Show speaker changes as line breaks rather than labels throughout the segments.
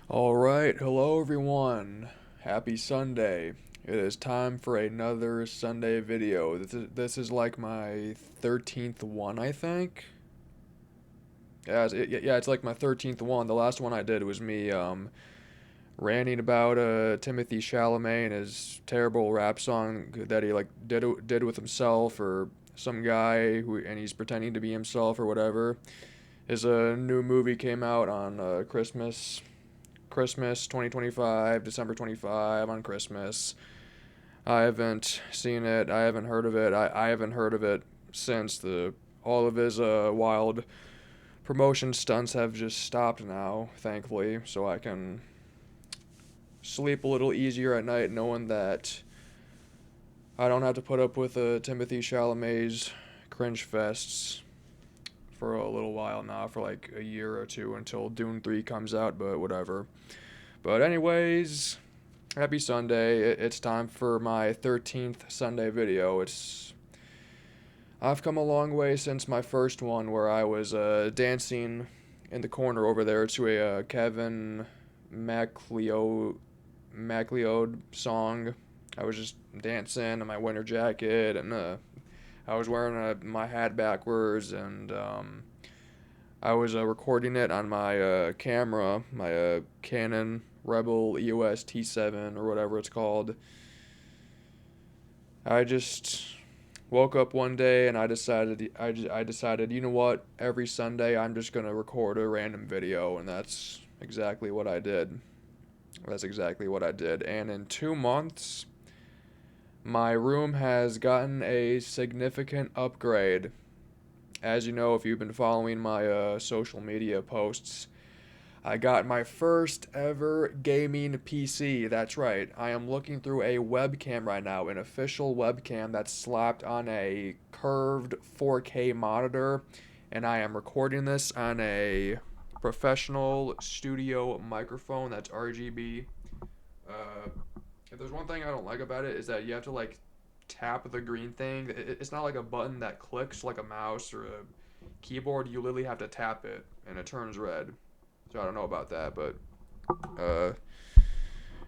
All right, hello everyone. Happy Sunday. It is time for another Sunday video. This is like my 13th one, I think. It's like my 13th one. The last one I did was me ranting about Timothy Chalamet and his terrible rap song that he like did with himself or some guy who and he's pretending to be himself or whatever. His new movie came out on Christmas 2025, December 25 on Christmas. I haven't seen it. I haven't heard of it. I haven't heard of it since the all of his wild promotion stunts have just stopped now, thankfully, so I can sleep a little easier at night knowing that I don't have to put up with Timothy Chalamet's cringe fests for a little while now, for like a year or two until Dune 3 comes out, but whatever. But anyways, happy Sunday. It's time for my 13th Sunday video. I've come a long way since my first one where I was dancing in the corner over there to a Kevin MacLeod song. I was just dancing in my winter jacket and I was wearing my hat backwards and I was recording it on my camera, my Canon Rebel EOS T7 or whatever it's called. I just woke up one day and I decided, you know what? Every Sunday I'm just going to record a random video, and that's exactly what I did. That's exactly what I did. And in 2 months, my room has gotten a significant upgrade. As you know, if you've been following my social media posts, I got my first ever gaming PC. That's right. I am looking through a webcam right now, an official webcam that's slapped on a curved 4K monitor, and I am recording this on a professional studio microphone that's RGB. Uh, if there's one thing I don't like about it is that you have to like tap the green thing. It's not like a button that clicks like a mouse or a keyboard. You literally have to tap it and it turns red. So I don't know about that, but uh,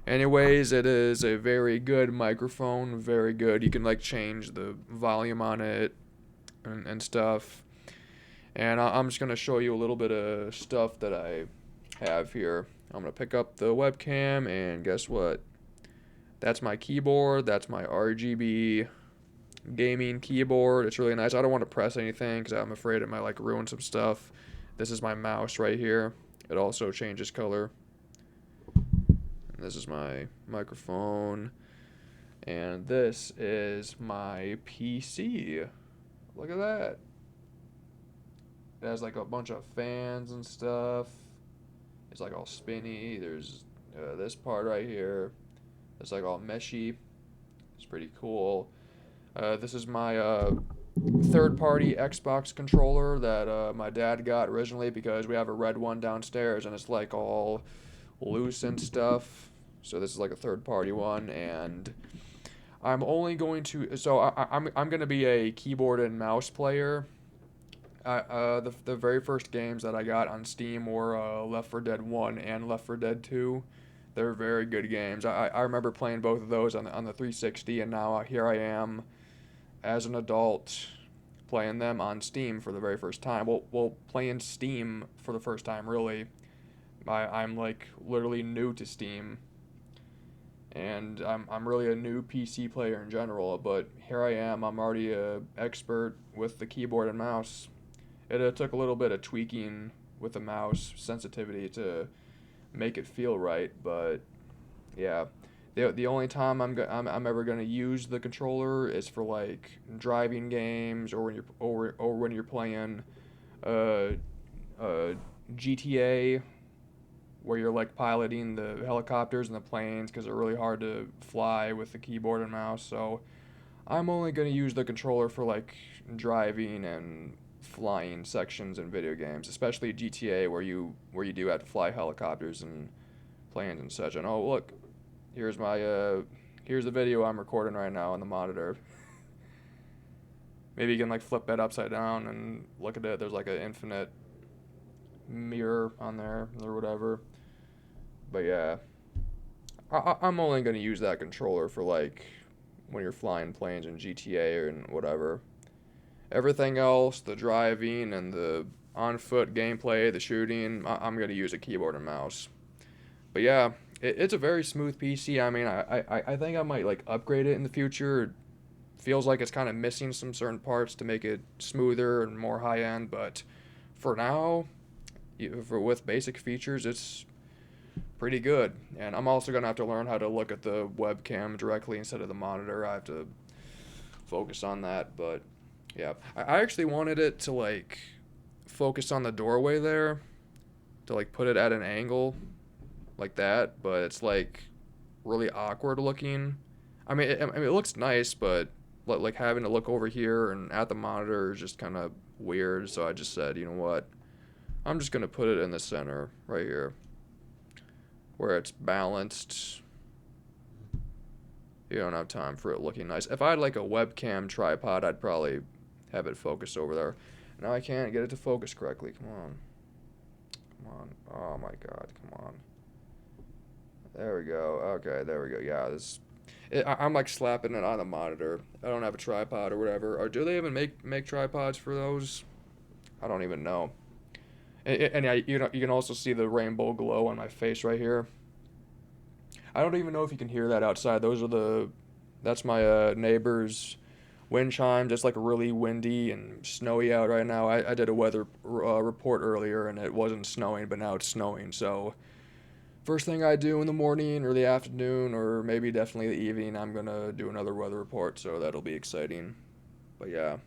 anyways, it is a very good microphone. Very good. You can like change the volume on it and stuff. And I'm just gonna show you a little bit of stuff that I have here. I'm gonna pick up the webcam and guess what? That's my keyboard. That's my RGB gaming keyboard. It's really nice. I don't want to press anything because I'm afraid it might like ruin some stuff. This is my mouse right here. It also changes color. And this is my microphone. And this is my PC. Look at that. It has like a bunch of fans and stuff. It's like all spinny. There's this part right here. It's like all meshy. It's pretty cool. This is my third party Xbox controller that my dad got originally because we have a red one downstairs and it's like all loose and stuff. So this is like a third party one, and I'm only going to. So I'm gonna be a keyboard and mouse player. The very first games that I got on Steam were Left 4 Dead 1 and Left 4 Dead 2. They're very good games. I remember playing both of those on the 360, and now here I am as an adult playing them on Steam for the very first time. Well, playing Steam for the first time, really. I'm like literally new to Steam, and I'm really a new PC player in general. But here I am. I'm already a expert with the keyboard and mouse. It took a little bit of tweaking with the mouse sensitivity to make it feel right, but yeah. The only time I'm ever gonna use the controller is for like driving games or when you're playing uh, uh, GTA where you're like piloting the helicopters and the planes because they're really hard to fly with the keyboard and mouse. So I'm only gonna use the controller for like driving and flying sections in video games, especially GTA where you do have to fly helicopters and planes and such. And oh look, here's my here's the video I'm recording right now on the monitor. Maybe you can like flip it upside down and look at it. There's like an infinite mirror on there or whatever. But yeah, I'm only gonna use that controller for like when you're flying planes in GTA and whatever. Everything else, the driving and the on foot gameplay, the shooting, I'm gonna use a keyboard and mouse. But yeah, it's a very smooth PC. I mean, I think I might like upgrade it in the future. It feels like it's kind of missing some certain parts to make it smoother and more high end, but for now, with basic features, it's pretty good. And I'm also gonna have to learn how to look at the webcam directly instead of the monitor. I have to focus on that, but yeah, I actually wanted it to like focus on the doorway there, to like put it at an angle like that, but it's like really awkward looking. I mean, it looks nice, but like having to look over here and at the monitor is just kind of weird. So I just said, you know what? I'm just gonna put it in the center right here, where it's balanced. You don't have time for it looking nice. If I had like a webcam tripod, I'd probably have it focused over there. Now I can't get it to focus correctly. Come on. Come on. Oh my god, come on. There we go. Okay, there we go. Yeah, I'm like slapping it on the monitor. I don't have a tripod or whatever. Or do they even make tripods for those? I don't even know. And yeah, you can also see the rainbow glow on my face right here. I don't even know if you can hear that outside. That's my neighbor's wind chime. Just like really windy and snowy out right now. I did a weather report earlier and it wasn't snowing, but now it's snowing. So first thing I do in the morning or the afternoon or maybe definitely the evening, I'm gonna do another weather report. So that'll be exciting. But yeah,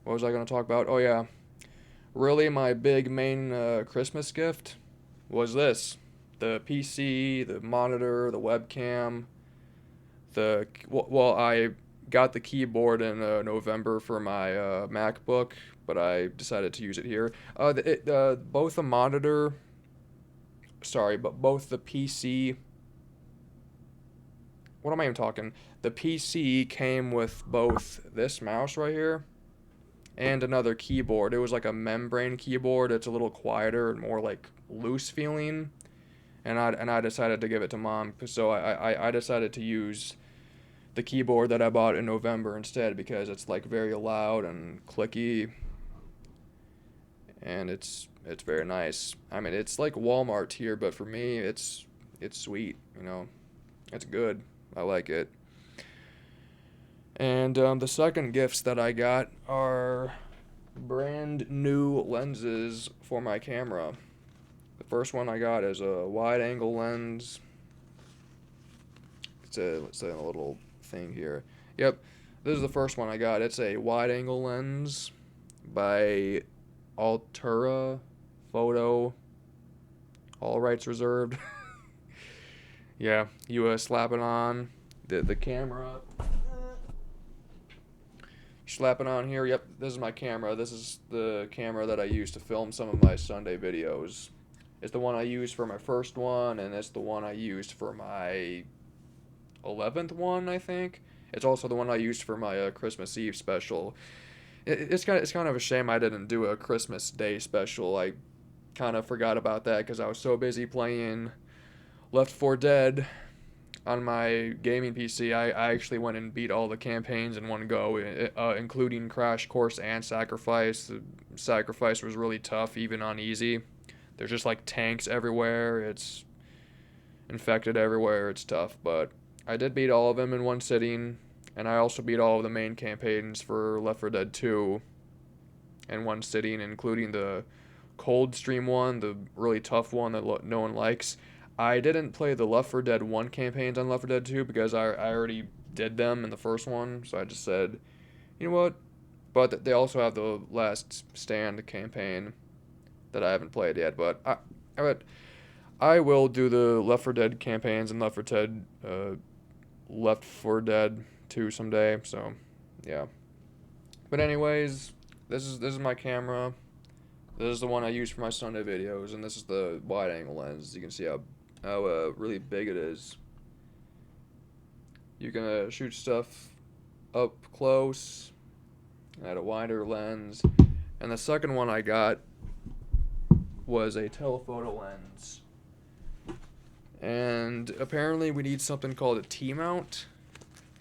what was I gonna talk about? Oh yeah, really my big main Christmas gift was this. The PC, the monitor, the webcam, I got the keyboard in November for my MacBook, but I decided to use it here. Both the monitor, sorry, but both the PC. What am I even talking? The PC came with both this mouse right here and another keyboard. It was like a membrane keyboard. It's a little quieter and more like loose feeling. And I decided to give it to mom. So I decided to use the keyboard that I bought in November instead because it's like very loud and clicky, and it's very nice. I mean, it's like Walmart here, but for me, it's sweet. You know, it's good. I like it. And the second gifts that I got are brand new lenses for my camera. The first one I got is a wide angle lens. It's a little thing here. Yep, this is the first one I got. It's a wide angle lens by Altura Photo. All rights reserved. Yeah, you slap it on the camera. Slap it on here. Yep, this is my camera. This is the camera that I use to film some of my Sunday videos. It's the one I used for my first one, and it's the one I used for my 11th one, I think. It's also the one I used for my Christmas Eve special. It's kind of a shame I didn't do a Christmas Day special. I kind of forgot about that because I was so busy playing Left 4 Dead on my gaming PC. I actually went and beat all the campaigns in one go, including Crash Course and Sacrifice. The Sacrifice was really tough, even on easy. There's just like tanks everywhere. It's infected everywhere. It's tough, but I did beat all of them in one sitting, and I also beat all of the main campaigns for Left 4 Dead 2 in one sitting, including the Coldstream one, the really tough one that no one likes. I didn't play the Left 4 Dead 1 campaigns on Left 4 Dead 2 because I already did them in the first one, so I just said, you know what? But they also have the Last Stand campaign that I haven't played yet, but I will do the Left 4 Dead campaigns and Left 4 Dead 2 someday, so yeah. But anyways, this is my camera. This is the one I use for my Sunday videos, and this is the wide angle lens. You can see how really big it is. You can shoot stuff up close at a wider lens. And the second one I got was a telephoto lens. And apparently we need something called a T-mount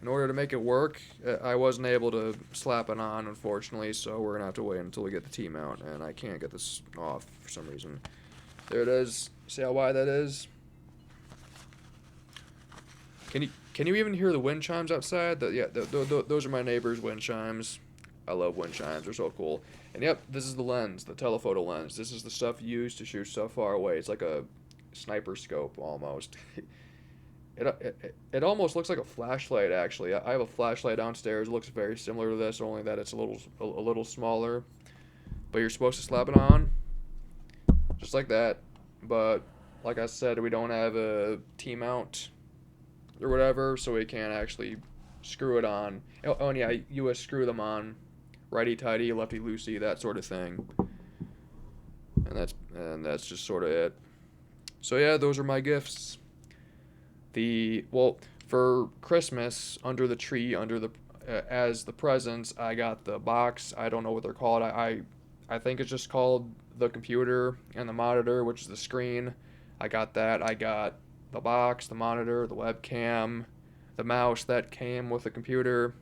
in order to make it work. I wasn't able to slap it on, unfortunately, so we're gonna have to wait until we get the T-mount, and I can't get this off for some reason. There it is. See how wide that is? Can you even hear the wind chimes outside? Those are my neighbor's wind chimes. I love wind chimes. They're so cool. And yep, this is the lens, the telephoto lens. This is the stuff used to shoot stuff far away. It's like a sniper scope almost. It almost looks like a flashlight, actually. I have a flashlight downstairs. It looks very similar to this, only that it's a little smaller. But you're supposed to slap it on, just like that. But like I said, we don't have a T-mount or whatever, so we can't actually screw it on. Oh, and yeah, you screw them on, righty-tighty, lefty-loosey, that sort of thing. And that's just sort of it. So yeah, those are my gifts. For Christmas, under the tree, as the presents, I got the box. I don't know what they're called. I think it's just called the computer and the monitor, which is the screen. I got that. I got the box, the monitor, the webcam, the mouse that came with the computer,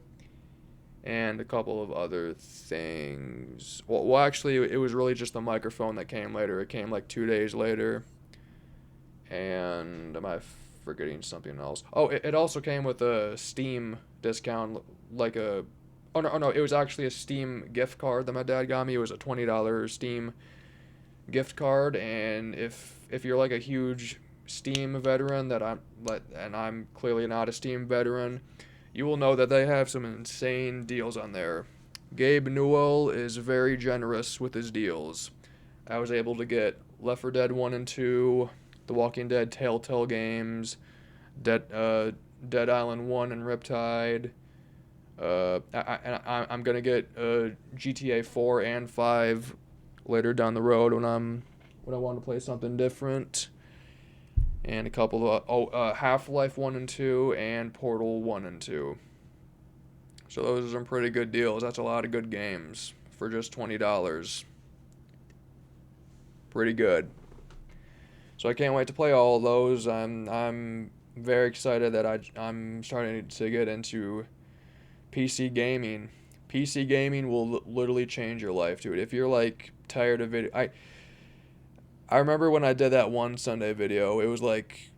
and a couple of other things. Well, actually, it was really just the microphone that came later. It came like 2 days later. And am I forgetting something else? Oh, it also came with a Steam discount, oh no, it was actually a Steam gift card that my dad got me. It was a $20 Steam gift card, and if you're like a huge Steam veteran and I'm clearly not a Steam veteran, you will know that they have some insane deals on there. Gabe Newell is very generous with his deals. I was able to get Left 4 Dead 1 and 2, The Walking Dead Telltale games, Dead Island 1 and Riptide. I'm gonna get GTA 4 and 5 later down the road when I want to play something different. And a couple of Half-Life 1 and 2 and Portal 1 and 2. So those are some pretty good deals. That's a lot of good games for just $20. Pretty good. So I can't wait to play all of those. I'm very excited that I'm starting to get into PC gaming. PC gaming will literally change your life, dude. If you're like tired of video, I remember when I did that one Sunday video. It was like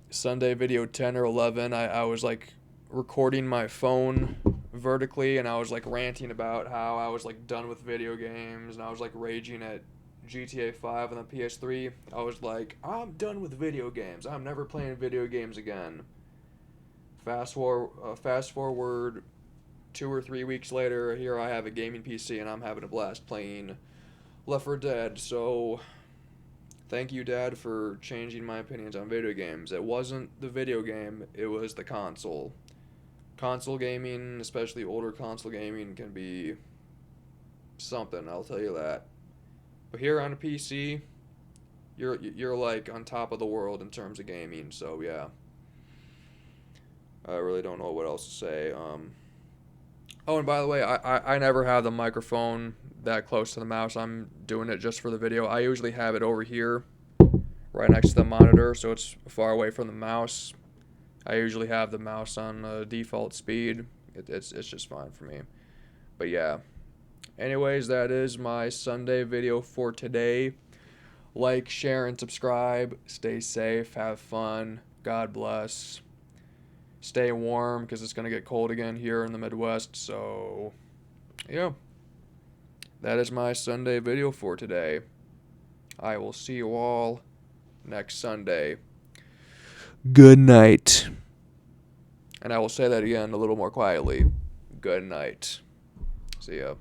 Sunday video 10 or 11. I was like recording my phone vertically, and I was like ranting about how I was like done with video games, and I was like raging at GTA 5 on the PS3. I was like, I'm done with video games. I'm never playing video games again. Fast forward 2 or 3 weeks later, here I have a gaming PC and I'm having a blast playing Left 4 Dead. So thank you, Dad, for changing my opinions on video games. It wasn't the video game, it was the console. Console gaming, especially older console gaming, can be something, I'll tell you that. But here on a PC, you're like on top of the world in terms of gaming. So yeah, I really don't know what else to say. Oh, and by the way, I never have the microphone that close to the mouse. I'm doing it just for the video. I usually have it over here, right next to the monitor, so it's far away from the mouse. I usually have the mouse on default speed. It's just fine for me. But yeah. Anyways, that is my Sunday video for today. Like, share, and subscribe. Stay safe. Have fun. God bless. Stay warm because it's going to get cold again here in the Midwest. So, yeah. That is my Sunday video for today. I will see you all next Sunday. Good night. And I will say that again a little more quietly. Good night. See ya.